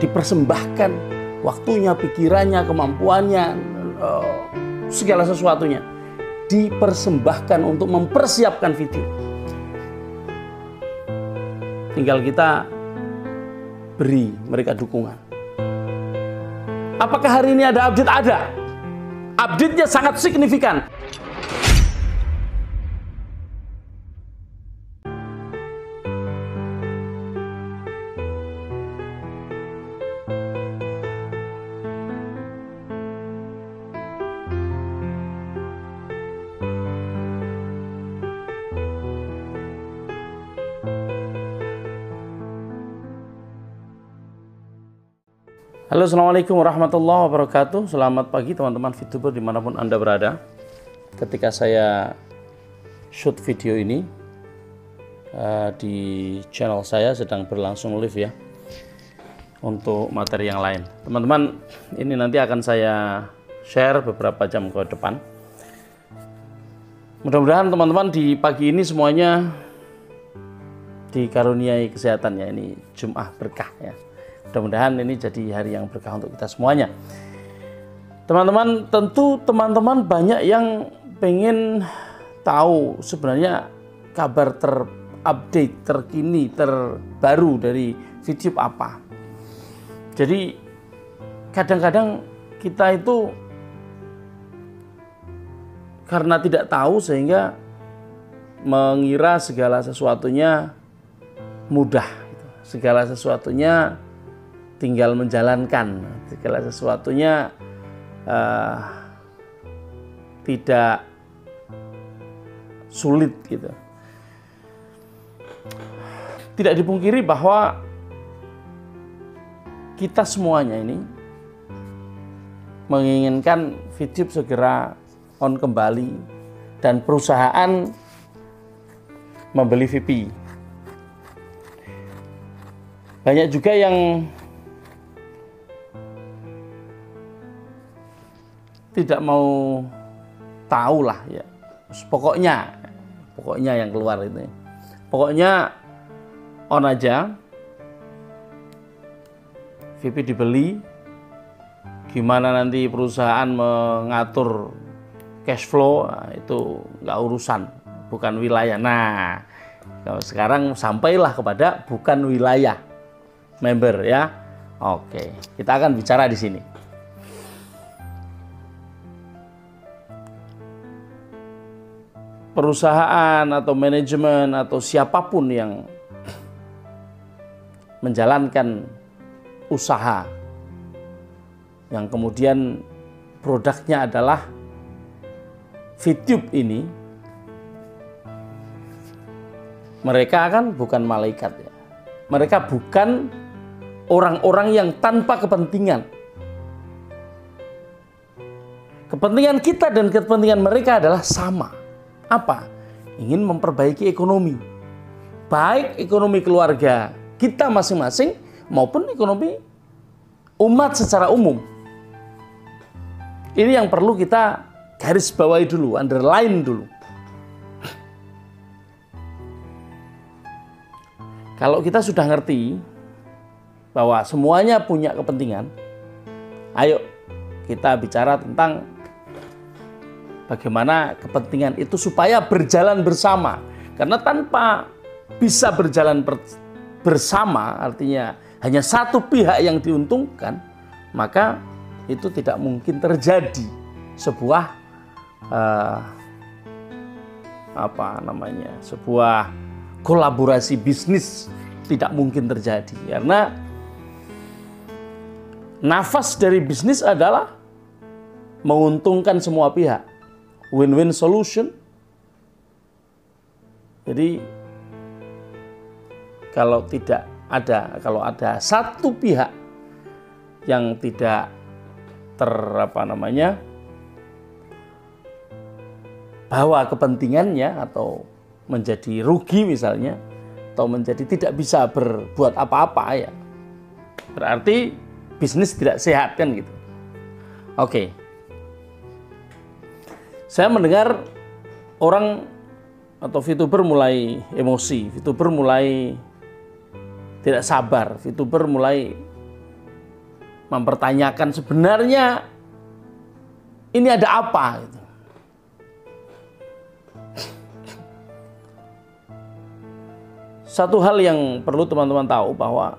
dipersembahkan waktunya, pikirannya, kemampuannya, segala sesuatunya dipersembahkan untuk mempersiapkan video. Tinggal kita beri mereka dukungan. Apakah hari ini ada update? Ada. Update-nya sangat signifikan. Halo, assalamualaikum warahmatullahi wabarakatuh. Selamat pagi teman-teman VTuber dimanapun Anda berada. Ketika saya shoot video ini di channel saya sedang berlangsung live ya, untuk materi yang lain. Teman-teman, ini nanti akan saya share beberapa jam ke depan. Mudah-mudahan teman-teman di pagi ini semuanya dikaruniai kesehatan ya. Ini Jumat berkah ya. Mudah-mudahan ini jadi hari yang berkah untuk kita semuanya. Teman-teman, tentu teman-teman banyak yang pengen tahu sebenarnya kabar terupdate, terkini, terbaru dari VTube apa. Jadi kadang-kadang kita itu karena tidak tahu sehingga mengira segala sesuatunya mudah. Segala sesuatunya tinggal menjalankan, segala sesuatunya tidak sulit gitu. Tidak dipungkiri bahwa kita semuanya ini menginginkan VTube segera on kembali dan perusahaan membeli VP. Banyak juga yang tidak mau tahu lah ya. Pokoknya yang keluar itu. Pokoknya on aja. VP dibeli. Gimana nanti perusahaan mengatur cash flow, nah, itu nggak urusan, bukan wilayah. Nah, kalau sekarang sampailah kepada bukan wilayah member ya. Oke, kita akan bicara di sini. Perusahaan atau manajemen atau siapapun yang menjalankan usaha yang kemudian produknya adalah VTube ini, mereka kan bukan malaikat ya. Mereka bukan orang-orang yang tanpa kepentingan. Kepentingan kita dan kepentingan mereka adalah sama. Apa? Ingin memperbaiki ekonomi. Baik ekonomi keluarga kita masing-masing maupun ekonomi umat secara umum. Ini yang perlu kita garis bawahi dulu, underline dulu. Kalau kita sudah ngerti bahwa semuanya punya kepentingan, ayo kita bicara tentang bagaimana kepentingan itu supaya berjalan bersama. Karena tanpa bisa berjalan bersama, artinya hanya satu pihak yang diuntungkan, maka itu tidak mungkin terjadi sebuah sebuah kolaborasi bisnis. Tidak mungkin terjadi karena nafas dari bisnis adalah menguntungkan semua pihak. Win-win solution. Jadi kalau ada satu pihak yang tidak bawa kepentingannya atau menjadi rugi misalnya, atau menjadi tidak bisa berbuat apa-apa ya, berarti bisnis tidak sehat kan gitu. Oke. Saya mendengar orang atau VTuber mulai emosi, VTuber mulai tidak sabar, VTuber mulai mempertanyakan sebenarnya ini ada apa gitu. Satu hal yang perlu teman-teman tahu bahwa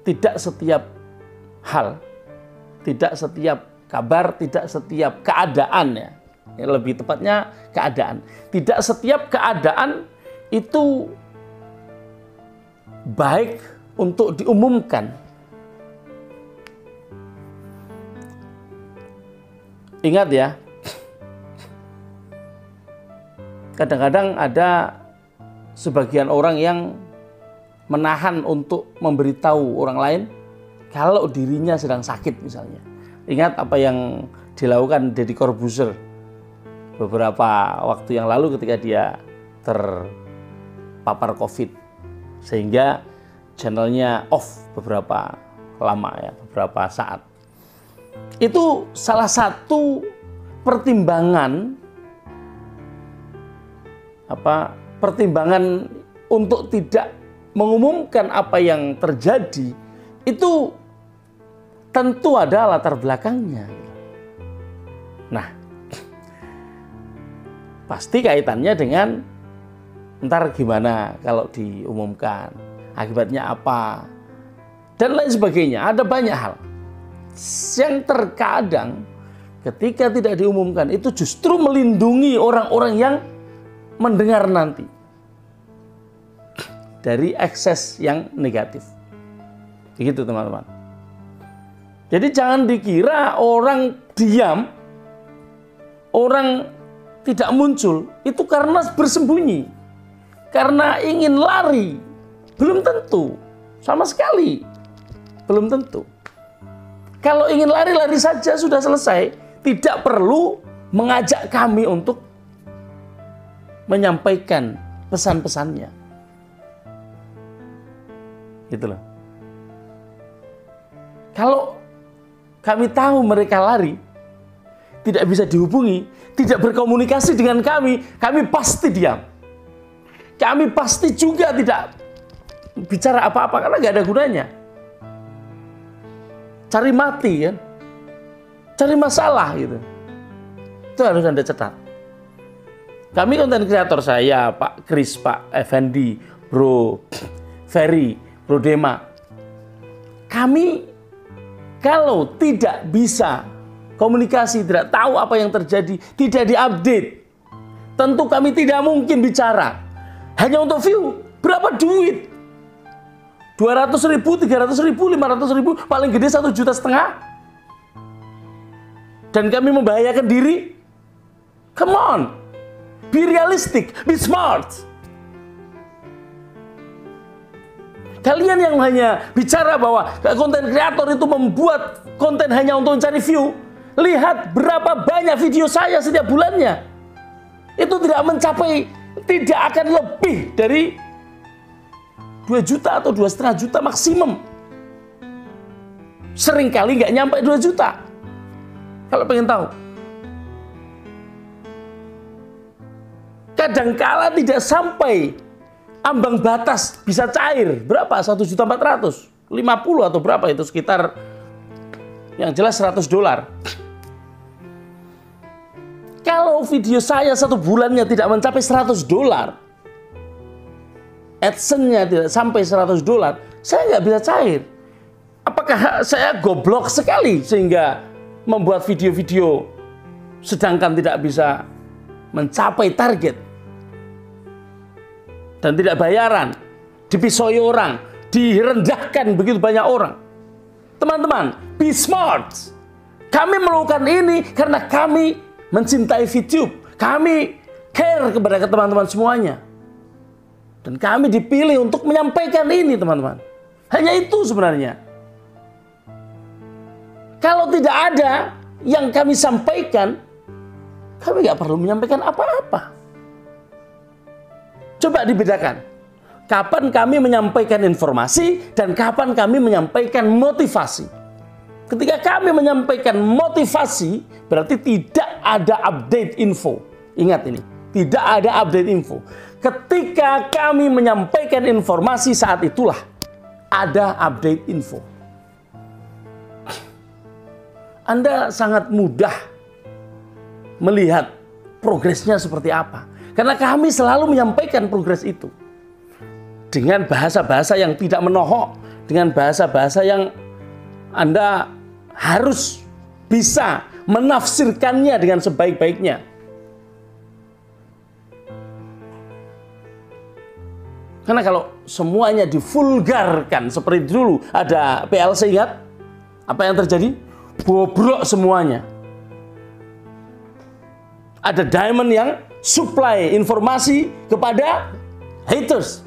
tidak setiap hal, tidak setiap kabar, tidak setiap keadaan ya, lebih tepatnya keadaan. Tidak setiap keadaan itu baik untuk diumumkan. Ingat ya, kadang-kadang ada sebagian orang yang menahan untuk memberitahu orang lain kalau dirinya sedang sakit misalnya. Ingat apa yang dilakukan Deddy Corbuzier beberapa waktu yang lalu ketika dia terpapar COVID, sehingga channelnya off beberapa lama ya, beberapa saat. Itu salah satu pertimbangan pertimbangan untuk tidak mengumumkan apa yang terjadi itu tentu ada latar belakangnya. Nah, pasti kaitannya dengan ntar gimana kalau diumumkan, akibatnya apa, dan lain sebagainya. Ada banyak hal yang terkadang ketika tidak diumumkan itu justru melindungi orang-orang yang mendengar nanti dari ekses yang negatif. Begitu teman-teman. Jadi jangan dikira orang diam, orang tidak muncul, itu karena bersembunyi, karena ingin lari. Belum tentu, sama sekali belum tentu. Kalau ingin lari-lari saja sudah selesai, tidak perlu mengajak kami untuk menyampaikan pesan-pesannya. Gitu loh. Kalau kami tahu mereka lari, tidak bisa dihubungi, tidak berkomunikasi dengan kami pasti diam. Kami pasti juga tidak bicara apa-apa karena nggak ada gunanya. Cari mati kan, cari masalah gitu. Itu harus Anda catat. Kami konten kreator, saya, Pak Kris, Pak Effendi, Bro Ferry, Bro Dema, kami kalau tidak bisa komunikasi, tidak tahu apa yang terjadi, tidak diupdate, tentu kami tidak mungkin bicara. Hanya untuk view, berapa duit? 200.000, 300.000, 500.000, paling gede 1,5 juta. Dan kami membahayakan diri? Come on, be realistic, be smart. Kalian yang hanya bicara bahwa konten kreator itu membuat konten hanya untuk mencari view, lihat berapa banyak video saya setiap bulannya. Itu tidak mencapai, tidak akan lebih dari 2 juta atau 2,5 juta maksimum. Seringkali nggak nyampe 2 juta. Kalau pengen tahu. Kadangkala tidak sampai ambang batas, bisa cair. Berapa? 1.400.000, 50 atau berapa itu, sekitar yang jelas $100. Kalau video saya 1 bulannya tidak mencapai $100, AdSense-nya tidak sampai $100, saya nggak bisa cair. Apakah saya goblok sekali sehingga membuat video-video sedangkan tidak bisa mencapai target dan tidak bayaran, dipisoi orang, direndahkan begitu banyak orang? Teman-teman, be smart. Kami melakukan ini karena kami mencintai VTube. Kami care kepada teman-teman semuanya. Dan kami dipilih untuk menyampaikan ini, teman-teman. Hanya itu sebenarnya. Kalau tidak ada yang kami sampaikan, kami nggak perlu menyampaikan apa-apa. Coba dibedakan. Kapan kami menyampaikan informasi dan kapan kami menyampaikan motivasi. Ketika kami menyampaikan motivasi, berarti tidak ada update info. Ingat ini, tidak ada update info. Ketika kami menyampaikan informasi, saat itulah ada update info. Anda sangat mudah melihat progresnya seperti apa. Karena kami selalu menyampaikan progres itu dengan bahasa-bahasa yang tidak menohok, dengan bahasa-bahasa yang Anda harus bisa menafsirkannya dengan sebaik-baiknya. Karena kalau semuanya divulgarkan seperti dulu ada PLC, ingat apa yang terjadi? Bobrok semuanya. Ada Diamond yang supply informasi kepada haters.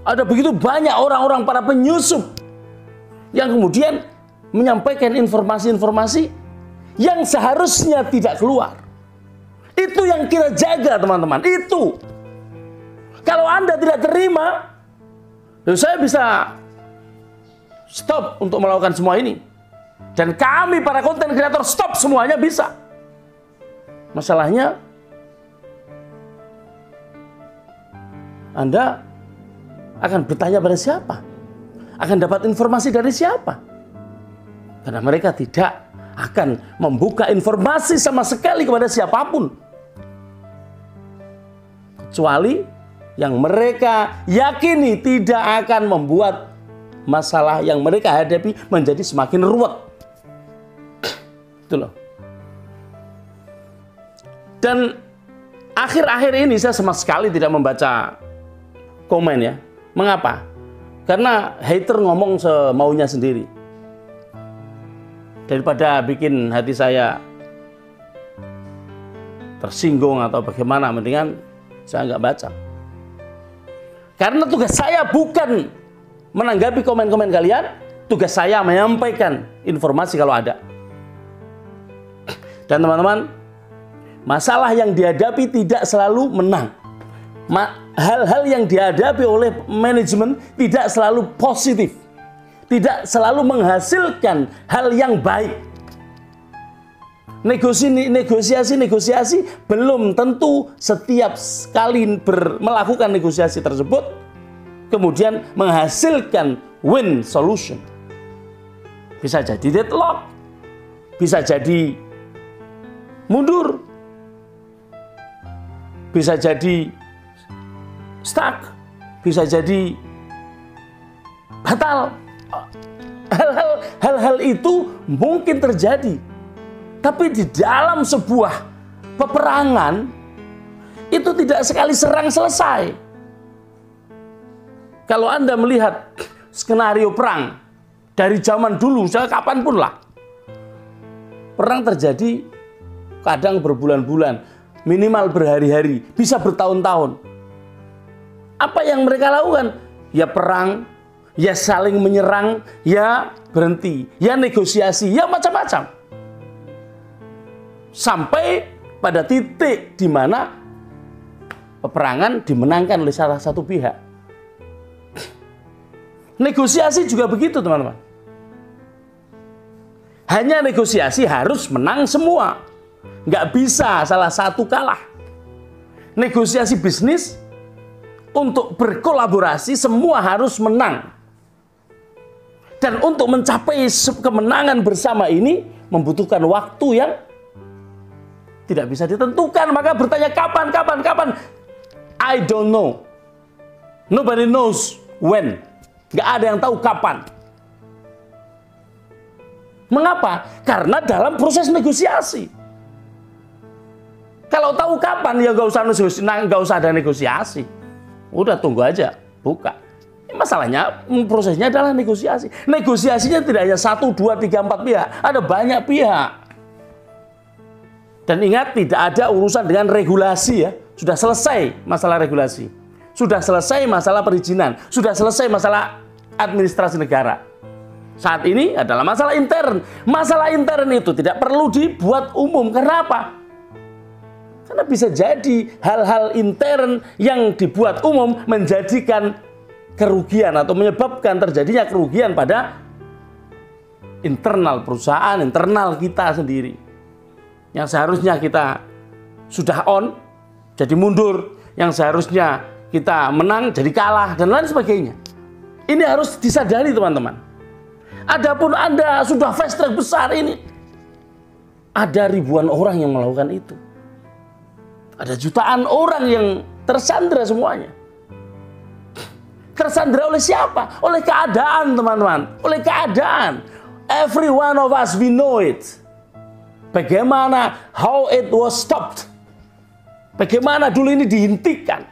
Ada begitu banyak orang-orang para penyusup yang kemudian menyampaikan informasi-informasi yang seharusnya tidak keluar. Itu yang kita jaga, teman-teman. Itu. Kalau Anda tidak terima, saya bisa stop untuk melakukan semua ini. Dan kami para konten kreator stop semuanya bisa. Masalahnya, Anda akan bertanya pada siapa? Akan dapat informasi dari siapa? Karena mereka tidak akan membuka informasi sama sekali kepada siapapun. Kecuali yang mereka yakini tidak akan membuat masalah yang mereka hadapi menjadi semakin ruwet. Itu loh. Dan akhir-akhir ini saya sama sekali tidak membaca komen ya. Mengapa? Karena hater ngomong semaunya sendiri. Daripada bikin hati saya tersinggung atau bagaimana, mendingan saya nggak baca. Karena tugas saya bukan menanggapi komen-komen kalian, tugas saya menyampaikan informasi kalau ada. Dan teman-teman, masalah yang dihadapi tidak selalu menang. Hal-hal yang dihadapi oleh manajemen tidak selalu positif, tidak selalu menghasilkan hal yang baik. Negosiasi belum tentu setiap kali melakukan negosiasi tersebut kemudian menghasilkan win solution. Bisa jadi deadlock, bisa jadi mundur, bisa jadi stuck, bisa jadi batal. Hal-hal itu mungkin terjadi. Tapi di dalam sebuah peperangan itu tidak sekali serang selesai. Kalau Anda melihat skenario perang dari zaman dulu, kapanpun lah, perang terjadi kadang berbulan-bulan, minimal berhari-hari, bisa bertahun-tahun. Apa yang mereka lakukan? Ya perang, ya saling menyerang, ya berhenti, ya negosiasi, ya macam-macam. Sampai pada titik di mana peperangan dimenangkan oleh salah satu pihak. Negosiasi juga begitu, teman-teman. Hanya negosiasi harus menang semua. Nggak bisa salah satu kalah. Negosiasi bisnis, untuk berkolaborasi semua harus menang. Dan untuk mencapai kemenangan bersama ini membutuhkan waktu yang tidak bisa ditentukan. Maka bertanya kapan. I don't know. Nobody knows when. Nggak ada yang tahu kapan. Mengapa? Karena dalam proses negosiasi. Kalau tahu kapan ya nggak usah ada negosiasi. Udah tunggu aja, buka. Masalahnya prosesnya adalah negosiasi. Negosiasinya tidak hanya 1, 2, 3, 4 pihak. Ada banyak pihak. Dan ingat, tidak ada urusan dengan regulasi ya. Sudah selesai masalah regulasi. Sudah selesai masalah perizinan. Sudah selesai masalah administrasi negara. Saat ini adalah masalah intern. Masalah intern itu tidak perlu dibuat umum. Karena apa? Karena bisa jadi hal-hal intern yang dibuat umum menjadikan kerugian atau menyebabkan terjadinya kerugian pada internal perusahaan, internal kita sendiri. Yang seharusnya kita sudah on, jadi mundur. Yang seharusnya kita menang, jadi kalah, dan lain sebagainya. Ini harus disadari teman-teman. Adapun Anda sudah fast track besar ini, ada ribuan orang yang melakukan itu. Ada jutaan orang yang tersandra semuanya. Tersandra oleh siapa? Oleh keadaan teman-teman. Oleh keadaan. Every one of us, we know it. Bagaimana how it was stopped. Bagaimana dulu ini dihentikan.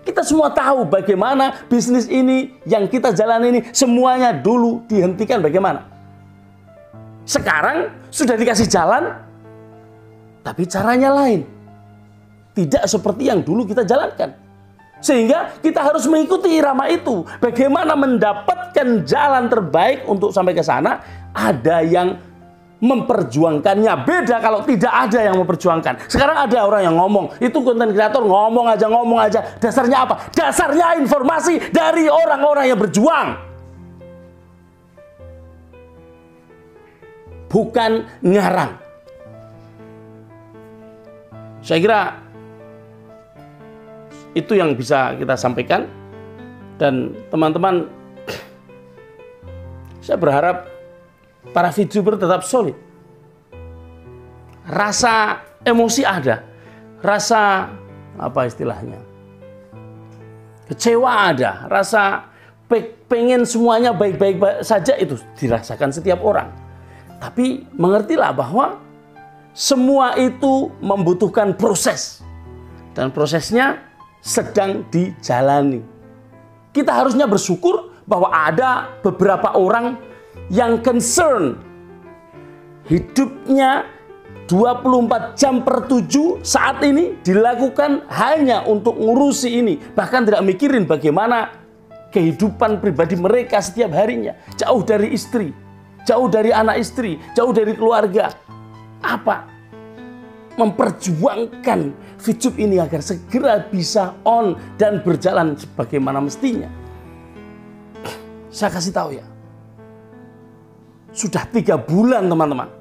Kita semua tahu bagaimana bisnis ini yang kita jalan ini semuanya dulu dihentikan bagaimana. Sekarang sudah dikasih jalan, tapi caranya lain. Tidak seperti yang dulu kita jalankan. Sehingga kita harus mengikuti irama itu. Bagaimana mendapatkan jalan terbaik untuk sampai ke sana. Ada yang memperjuangkannya. Beda kalau tidak ada yang memperjuangkan. Sekarang ada orang yang ngomong. Itu konten kreator ngomong aja. Dasarnya apa? Dasarnya informasi dari orang-orang yang berjuang. Bukan ngarang. Saya kira itu yang bisa kita sampaikan. Dan teman-teman, saya berharap para VTuber tetap solid. Rasa emosi ada. Rasa, apa istilahnya, kecewa ada. Rasa pengen semuanya baik-baik saja itu dirasakan setiap orang. Tapi mengertilah bahwa semua itu membutuhkan proses. Dan prosesnya sedang dijalani. Kita harusnya bersyukur bahwa ada beberapa orang yang concern hidupnya 24 jam per 7 saat ini dilakukan hanya untuk ngurusi ini. Bahkan tidak mikirin bagaimana kehidupan pribadi mereka setiap harinya. Jauh dari istri, jauh dari anak istri, jauh dari keluarga. Apa? Memperjuangkan VTube ini agar segera bisa on dan berjalan sebagaimana mestinya. Saya kasih tahu ya. Sudah 3 bulan teman-teman.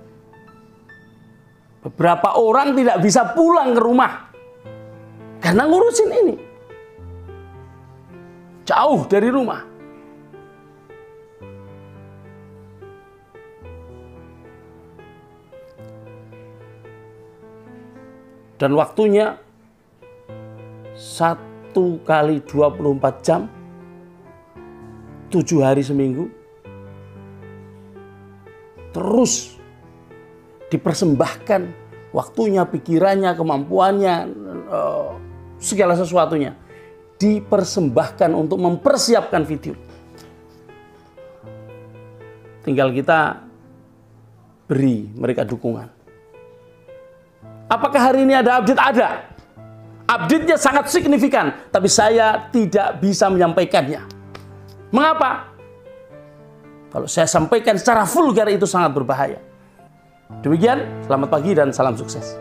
Beberapa orang tidak bisa pulang ke rumah karena ngurusin ini. Jauh dari rumah. Dan waktunya 1 kali 24 jam, 7 hari seminggu. Terus dipersembahkan waktunya, pikirannya, kemampuannya, segala sesuatunya. Dipersembahkan untuk mempersiapkan video. Tinggal kita beri mereka dukungan. Apakah hari ini ada update? Ada. Update-nya sangat signifikan, tapi saya tidak bisa menyampaikannya. Mengapa? Kalau saya sampaikan secara vulgar itu sangat berbahaya. Demikian, selamat pagi dan salam sukses.